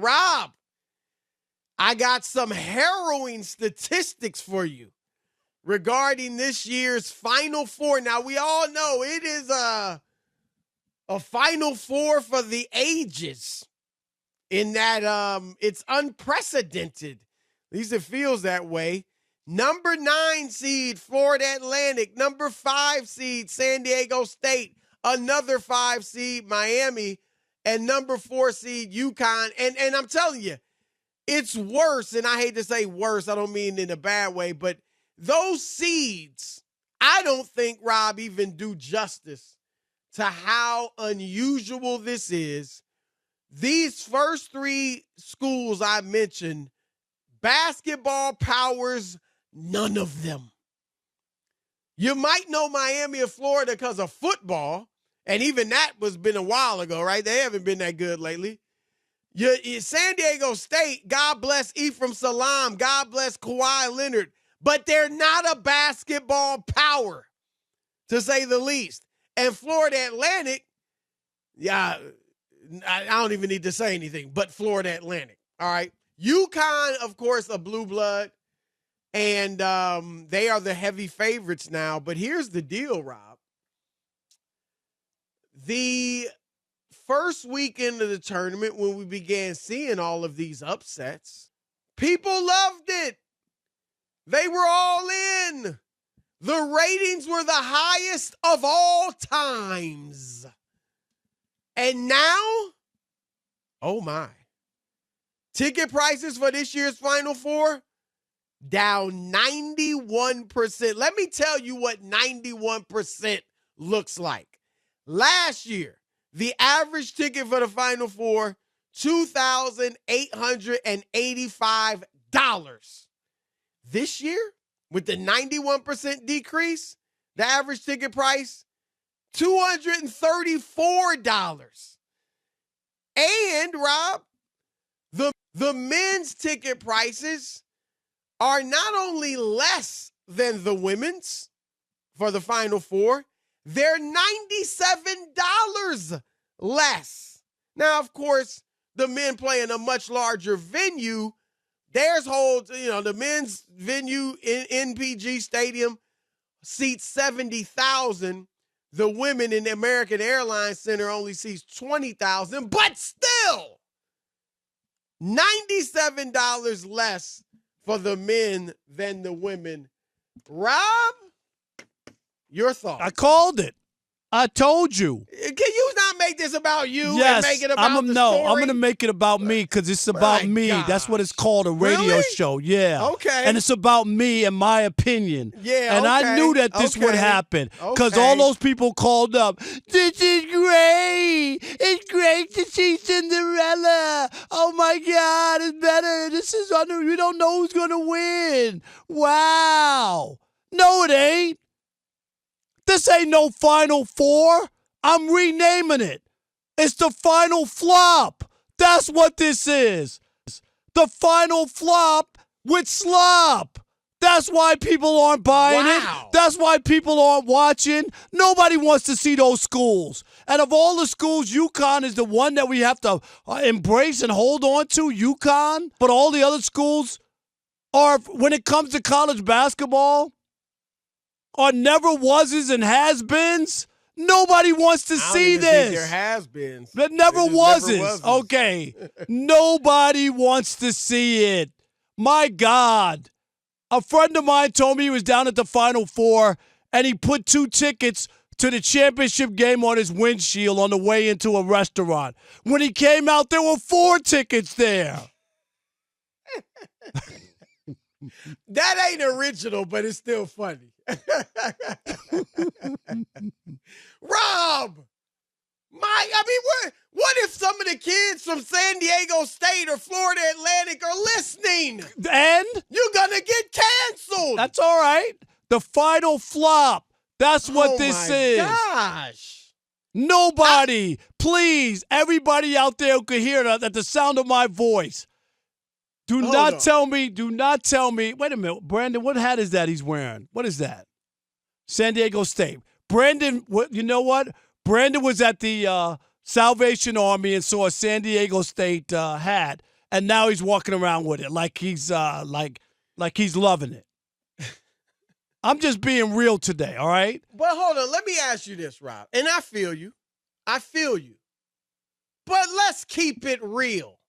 Rob, I got some harrowing statistics for you regarding this year's Final Four. Now, we all know it is a Final Four for the ages in that it's unprecedented. At least it feels that way. Number 9 seed, Florida Atlantic. Number 5 seed, San Diego State. Another 5 seed, Miami. And number 4 seed, UConn. And I'm telling you, it's worse. And I hate to say worse. I don't mean in a bad way. But those seeds, I don't think, Rob, even do justice to how unusual this is. These first 3 schools I mentioned, basketball powers, none of them. You might know Miami or Florida because of football, and even that was been a while ago, right? They haven't been that good lately. San Diego State, God bless Ephraim Salaam, God bless Kawhi Leonard, but they're not a basketball power, to say the least. And Florida Atlantic, yeah, I don't even need to say anything, but Florida Atlantic, all right? UConn, of course, a blue blood, and they are the heavy favorites now. But here's the deal, Rob. The first weekend of the tournament, when we began seeing all of these upsets, people loved it. They were all in. The ratings were the highest of all times. And now, oh my. Ticket prices for this year's Final Four, down 91%. Let me tell you what 91% looks like. Last year, the average ticket for the Final Four, $2,885. This year, with the 91% decrease, the average ticket price, $234. And, Rob, the men's ticket prices are not only less than the women's for the Final Four, they're $97 less. Now, of course, the men play in a much larger venue. Theirs holds, the men's venue in NPG Stadium seats 70,000. The women in the American Airlines Center only seats 20,000, but still, $97 less for the men than the women. Rob, your thoughts? I called it. I told you. Can you not make this about you yes, and make it about the no, story? I'm going to make it about me because it's about me. Gosh. That's what it's called, a radio Really? show. Yeah. Okay. And it's about me and my opinion. Yeah, and okay. I knew that this would Okay. happen because Okay. all those people called up. This is great. It's great to see Cinderella. Oh, my God. It's better. This is we don't know who's going to win. Wow. No, it ain't. This ain't no Final Four. I'm renaming it. It's the Final Flop. That's what this is. The Final Flop with slop. That's why people aren't buying it. That's why people aren't watching. Nobody wants to see those schools. And of all the schools, UConn is the one that we have to embrace and hold on to, UConn. But all the other schools are, when it comes to college basketball, are never wases and has-beens. Nobody wants to see this. There has been. But never wases. Okay. Nobody wants to see it. My God. A friend of mine told me he was down at the Final Four and he put 2 tickets to the championship game on his windshield on the way into a restaurant. When he came out, there were 4 tickets there. That ain't original, but it's still funny. Rob, what if some of the kids from San Diego State or Florida Atlantic are listening? And? You're going to get canceled. That's all right. The Final Flop. That's what this is. Oh, my gosh. Nobody, please, everybody out there who could hear that at the sound of my voice, do not tell me. Wait a minute, Brandon, what hat is that he's wearing? What is that? San Diego State. Brandon, you know what? Brandon was at the Salvation Army and saw a San Diego State hat, and now he's walking around with it like he's like he's loving it. I'm just being real today, all right? But hold on, let me ask you this, Rob. And I feel you. But let's keep it real.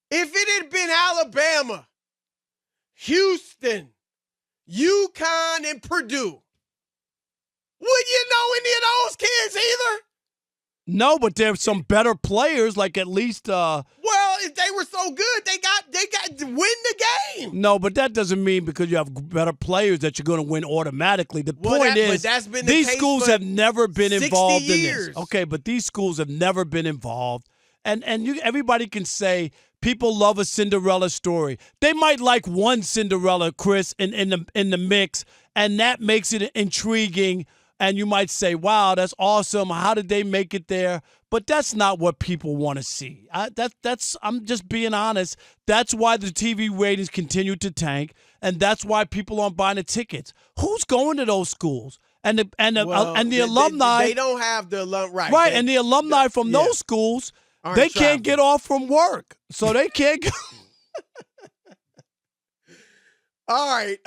If it had been Alabama, Houston, UConn, and Purdue, would you know any of those kids either? No, but there's some better players, like at least. Well, if they were so good, they got to win the game. No, but that doesn't mean because you have better players that you're going to win automatically. The point is, that's been these schools have never been involved in this. Okay, but these schools have never been involved, and everybody can say people love a Cinderella story. They might like one Cinderella, Chris, in the mix, and that makes it intriguing. And you might say, wow, that's awesome. How did they make it there? But that's not what people want to see. I'm just being honest. That's why the TV ratings continue to tank, and that's why people aren't buying the tickets. Who's going to those schools? And the alumni. They don't have the alumni. Right, and the alumni from those schools, they can't get off from work. So they can't go. All right.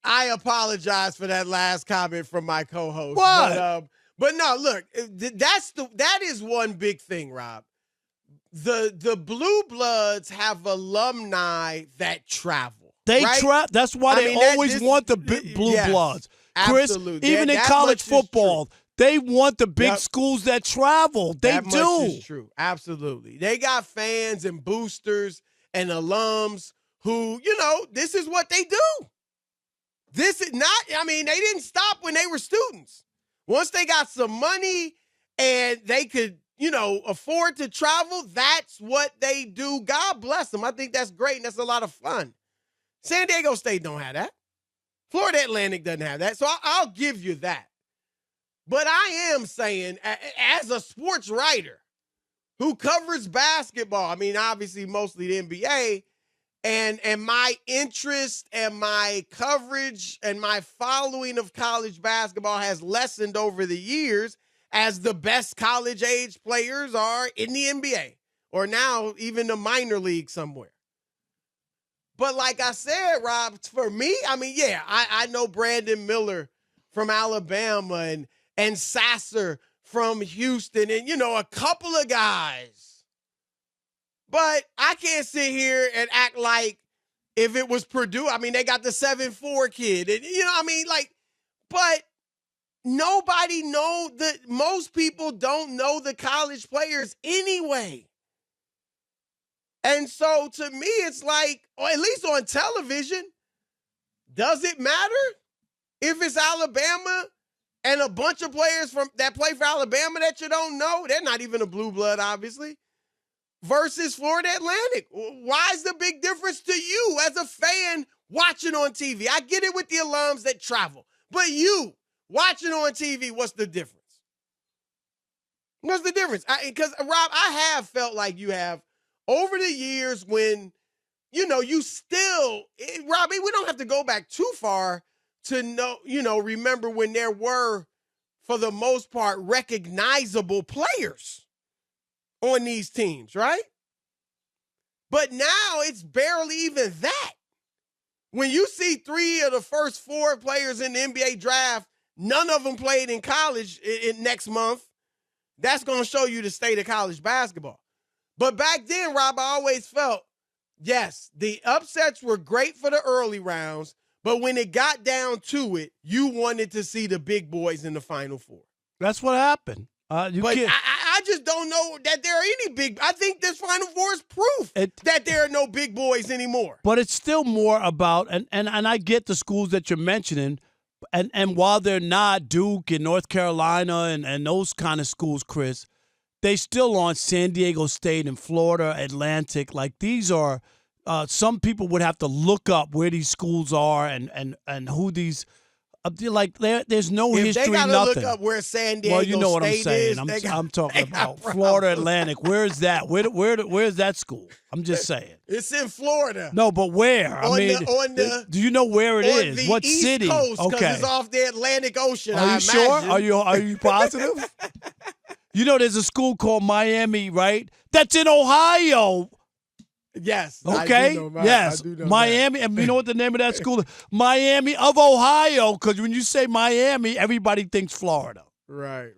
I apologize for that last comment from my co-host. What? But no, look, that is one big thing, Rob. The Blue Bloods have alumni that travel. They right? That's why they always want the Blue Bloods. Chris, absolutely. Even in college football, they want the big schools that travel. They that do. Much is true. Absolutely. They got fans and boosters and alums who, this is what they do. This is not, they didn't stop when they were students. Once they got some money and they could, afford to travel, that's what they do. God bless them. I think that's great and that's a lot of fun. San Diego State don't have that. Florida Atlantic doesn't have that. So I'll give you that. But I am saying, as a sports writer who covers basketball, obviously mostly the NBA, and my interest and my coverage and my following of college basketball has lessened over the years as the best college age players are in the NBA or now even the minor league somewhere. But like I said, Rob, for me, I know Brandon Miller from Alabama and Sasser from Houston and, a couple of guys. But I can't sit here and act like if it was Purdue, they got the 7'4" kid. And, but nobody most people don't know the college players anyway. And so to me, it's like, or at least on television, does it matter if it's Alabama and a bunch of players that play for Alabama that you don't know? They're not even a blue blood, obviously. Versus Florida Atlantic. Why is the big difference to you as a fan watching on TV? I get it with the alums that travel. But you, watching on TV, what's the difference? What's the difference? Because, Rob, I have felt like you have over the years when, you still, Robbie, we don't have to go back too far to know, remember when there were, for the most part, recognizable players on these teams, right? But now it's barely even that. When you see 3 of the first 4 players in the NBA draft, none of them played in college in next month, that's going to show you the state of college basketball. But back then, Rob, I always felt, yes, the upsets were great for the early rounds, but when it got down to it, you wanted to see the big boys in the Final Four. That's what happened. I just don't know that there are any big. I think this Final Four is proof that there are no big boys anymore. But it's still more about, and I get the schools that you're mentioning, and while they're not Duke and North Carolina and those kind of schools, Chris, they still on San Diego State and Florida Atlantic. Like these are, some people would have to look up where these schools are and who these. There's no history, they gotta nothing. Look up where San Diego well, you know what State I'm saying. I'm talking about Florida Atlantic. Where is that? Where's that school? I'm just saying. It's in Florida. No, but where? Do you know where it is? What East city? Coast, okay, it's off the Atlantic Ocean. Are you sure? Are you positive? You know, there's a school called Miami, right? That's in Ohio. Yes. Okay. I do know Yes. I do know Miami. that. And you know what the name of that school is? Miami of Ohio. Because when you say Miami, everybody thinks Florida. Right.